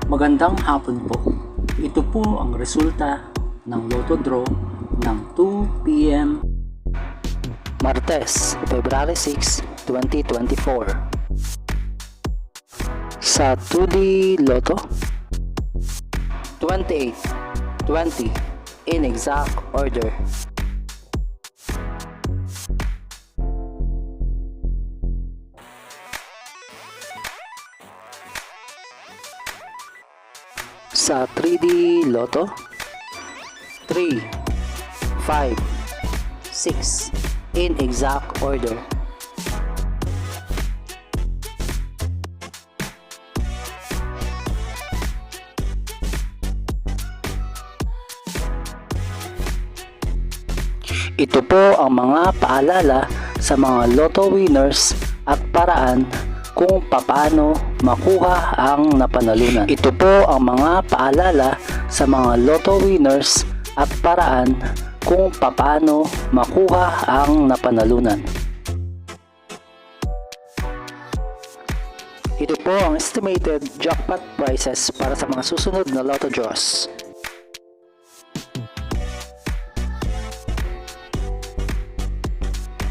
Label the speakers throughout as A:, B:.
A: Magandang hapon po. Ito po ang resulta ng Lotto Draw ng 2 p.m.
B: Martes, February 6, 2024. Sa 2D Lotto, 28, 20 in exact order. Sa 3D Lotto, 3, 5, 6 in exact order. Ito po ang mga paalala sa mga Lotto winners at paraan kung paano makuha ang napanalunan. Ito po ang mga paalala sa mga Lotto winners at paraan kung paano makuha ang napanalunan. Ito po ang estimated jackpot prices para sa mga susunod na Lotto draws.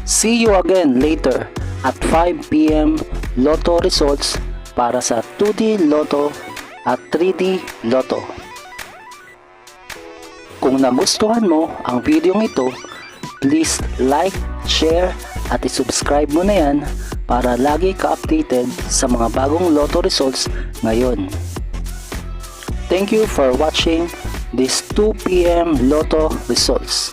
B: See you again later at 5 p.m. Lotto results para sa 2D Lotto at 3D Lotto. Kung nagustuhan mo ang video ito, please like, share at isubscribe mo na yan para lagi ka updated sa mga bagong Lotto results ngayon. Thank you for watching this 2 p.m. Lotto results.